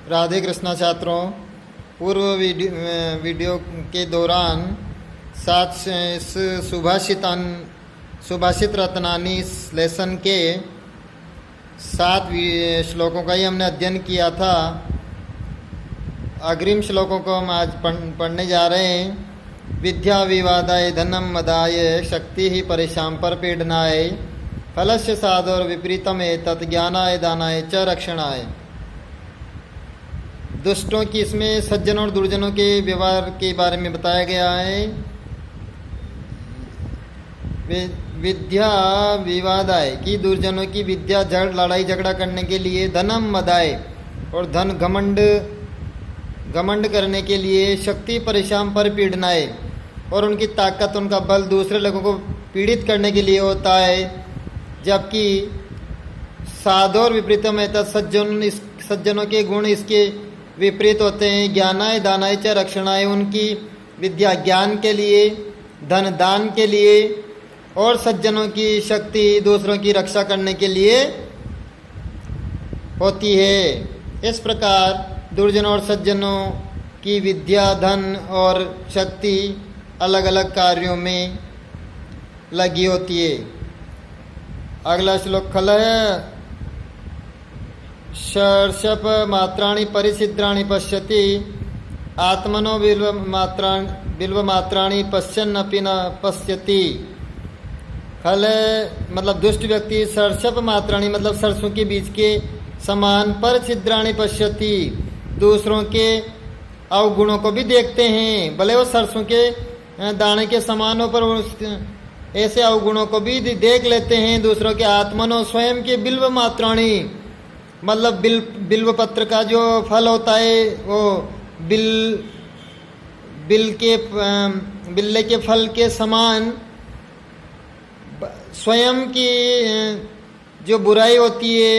राधे कृष्णा छात्रों, पूर्व वीडियो के दौरान इस सुभाषित रत्नानी लेसन के 7 श्लोकों का ही हमने अध्ययन किया था। अग्रिम श्लोकों को हम आज पढ़ने जा रहे हैं। विद्या विवादाय धनम मदाय शक्ति ही परेशान पर पीड़नाय फलस्य साधोर विपरीतम तत् ज्ञानाय दानाय च रक्षणाय। दुष्टों की इसमें सज्जनों और दुर्जनों के व्यवहार के बारे में बताया गया है। विद्या विवादाय की दुर्जनों की विद्या लड़ाई झगड़ा करने के लिए, धनम मदाय और धन घमंड करने के लिए, शक्ति परेशान पर पीड़नाय और उनकी ताकत उनका बल दूसरे लोगों को पीड़ित करने के लिए होता है। जबकि साधो और विपरीतम है सज्जनों के गुण इसके विपरीत होते हैं। ज्ञानाय दानाय च रक्षणाय, उनकी विद्या ज्ञान के लिए, धन दान के लिए और सज्जनों की शक्ति दूसरों की रक्षा करने के लिए होती है। इस प्रकार दुर्जनों और सज्जनों की विद्या, धन और शक्ति अलग अलग कार्यों में लगी होती है। अगला श्लोक खल है। शर्षप मात्राणि परिसिद्राणि पश्यति आत्मनो बिल्व मात्राणि पश्यन्नपि न पश्यति। खल मतलब दुष्ट व्यक्ति सर्षप मात्राणि मतलब सरसों के बीज के समान परिसिद्राणि पश्यति, दूसरों के अवगुणों को भी देखते हैं। भले वो सरसों के दाने के समान हो पर ऐसे अवगुणों को भी देख लेते हैं दूसरों के। आत्मनो स्वयं के बिल्व मात्राणि मतलब बिल्व पत्र का जो फल होता है वो बिल्ले के फल के समान स्वयं की जो बुराई होती है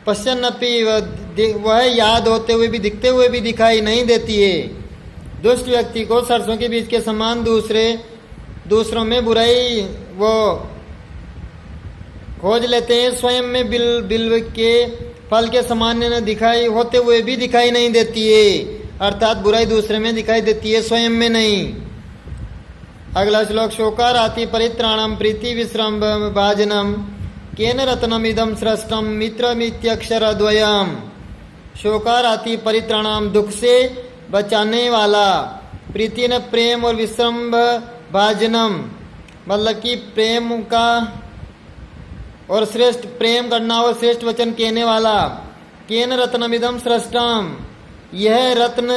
पश्यन्नपि वह याद होते हुए भी, दिखते हुए भी दिखाई नहीं देती है। दुष्ट व्यक्ति को सरसों के बीज के समान दूसरों में बुराई वो खोज लेते हैं, स्वयं में बिल्व के फल के सामान्य दिखाई होते हुए भी दिखाई नहीं देती है। अर्थात बुराई दूसरे में दिखाई देती है, स्वयं में नहीं। अगला श्लोक। शोकाराति परित्राणम प्रीति विश्रम भाजनम केन रत्नम इदम सृष्टम मित्रमित्यक्षर द्वयम। शोकाराति परित्राणम दुख से बचाने वाला, प्रीति न प्रेम और विश्रम भाजनम मतलब कि प्रेम का और श्रेष्ठ प्रेम करना और श्रेष्ठ वचन कहने वाला। केन रत्नमिदम सृष्टम यह रत्न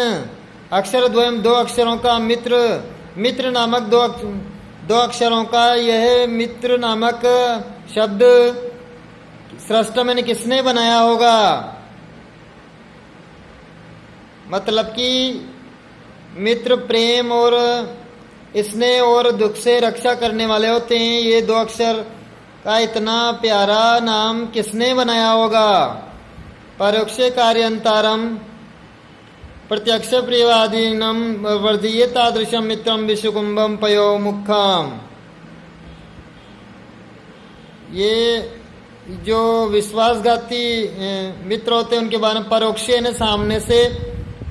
अक्षर द्वयम 2 अक्षरों का, मित्र नामक 2 अक्षरों का यह मित्र नामक शब्द सृष्ट मैंने किसने बनाया होगा। मतलब कि मित्र प्रेम और स्नेह और दुख से रक्षा करने वाले होते हैं। ये 2 अक्षर का इतना प्यारा नाम किसने बनाया होगा। परोक्ष कार्यांतरम प्रत्यक्ष प्रियवादीनम वर्धिये तादृशम मित्रम विश्वकुंभम पयो मुखम। ये जो विश्वासघाती मित्र होते हैं उनके बारे में परोक्ष ने सामने से,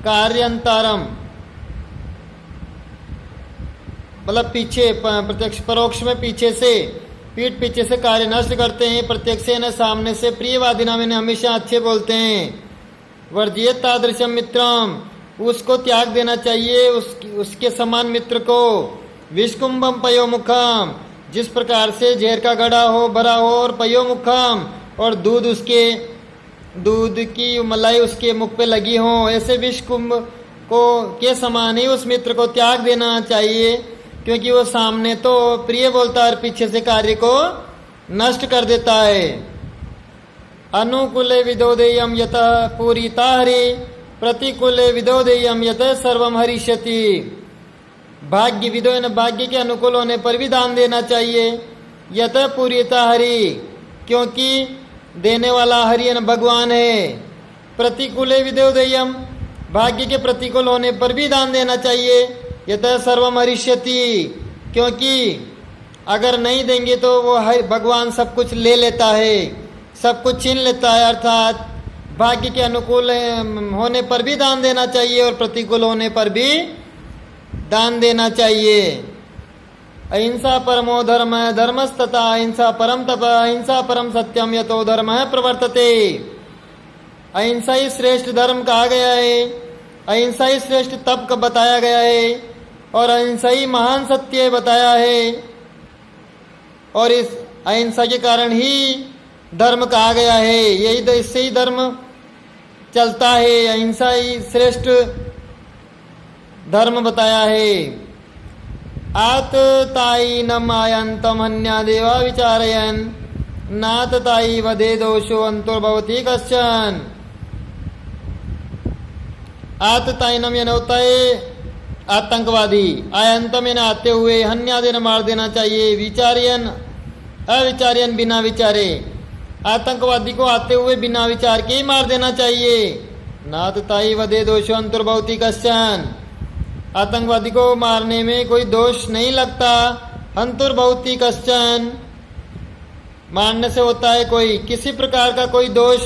कार्यांतरम मतलब पीछे, प्रत्यक्ष परोक्ष में पीछे से, पीठ पीछे से कार्य नष्ट करते हैं। प्रत्यक्ष न सामने से, प्रियवादी नाम इन्हें हमेशा अच्छे बोलते हैं। वर्जिए तादृशम मित्रम उसको त्याग देना चाहिए, उसके समान मित्र को। विष्कुंभम पयोमुखम जिस प्रकार से जहर का घड़ा हो भरा हो, और पयोमुखम और दूध की मलाई उसके मुख पे लगी हो, ऐसे विष्कुंभ को के समान ही उस मित्र को त्याग देना चाहिए, क्योंकि वो सामने तो प्रिय बोलता है और पीछे से कार्य को नष्ट कर देता है। अनुकूले विदोदेयम यत पूरिता हरि प्रतिकूले विदोदेयम यत सर्वम हरिष्यति। भाग्य विदो भाग्य के अनुकूल होने पर भी दान देना चाहिए। यत पूरिता हरि क्योंकि देने वाला हरि भगवान है। प्रतिकूले विदोदेयम भाग्य के प्रतिकूल होने पर भी दान देना चाहिए। यत सर्वम हरिष्यति क्योंकि अगर नहीं देंगे तो वो भगवान सब कुछ ले लेता है, सब कुछ छीन लेता है। अर्थात भाग्य के अनुकूल होने पर भी दान देना चाहिए और प्रतिकूल होने पर भी दान देना चाहिए। अहिंसा परमो धर्म धर्मस्तथा अहिंसा परम तप अहिंसा परम सत्यम यतो धर्म प्रवर्तते। अहिंसा ही श्रेष्ठ धर्म कहा गया है, अहिंसा ही श्रेष्ठ तप का बताया गया है और अहिंसा ही महान सत्य बताया है। और इस अहिंसा के कारण ही धर्म कहा गया है, यही इससे ही धर्म चलता है। अहिंसा ही श्रेष्ठ धर्म बताया है। आतताई नम आयंतम अन्या देवा विचारयन नातताई वधे दोषो अंतर्भवती कश्चन। आतताइनम यानी होता है आतंकवादी, आयंतम यानी आते हुए, हन्यादेन मार देना चाहिए, विचारियन अविचारियन बिना विचारे, आतंकवादी को आते हुए बिना विचार के ही मार देना चाहिए। नातताई वधे दोषो अंतर्भवती कश्चन, आतंकवादी को मारने में कोई दोष नहीं लगता। अंतर्भवती कश्चन, मारने से होता है कोई किसी प्रकार का कोई दोष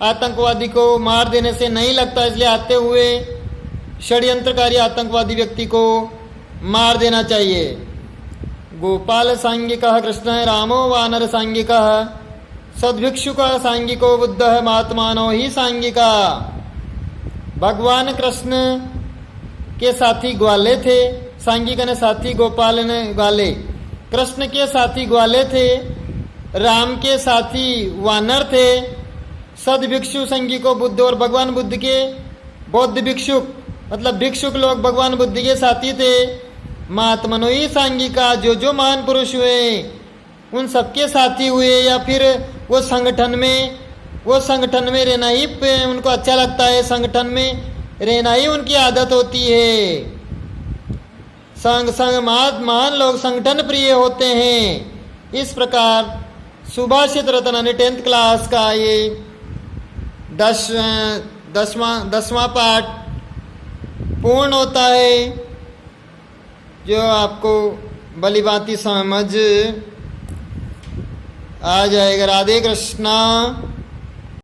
आतंकवादी को मार देने से नहीं लगता, इसलिए आते हुए षड्यंत्रकारी आतंकवादी व्यक्ति को मार देना चाहिए। गोपाल सांगिकः कृष्ण रामो वानर सांगिकः सद्भिक्षुकः सांगिको बुद्धः महात्मानो ही सांगिका। भगवान कृष्ण के साथी ग्वाले थे, सांगिक ने साथी, गोपाल ने ग्वाले। कृष्ण के साथी ग्वाले थे, राम के साथी वानर थे, सद्भिक्षु सांगिको बुद्ध, और भगवान बुद्ध के बौद्ध भिक्षुक मतलब भिक्षुक लोग भगवान बुद्ध के साथी थे। महात्मनो ही सांगिका, जो जो महान पुरुष हुए उन सबके साथी हुए, या फिर वो संगठन में रहना ही उनको अच्छा लगता है, संगठन में रहना ही उनकी आदत होती है। संग महान लोग संगठन प्रिय होते हैं। इस प्रकार सुभाषित रत्न यानी 10th क्लास का ये 10वां पाठ पूर्ण होता है, जो आपको भली भांति समझ आ जाएगा। राधे कृष्णा।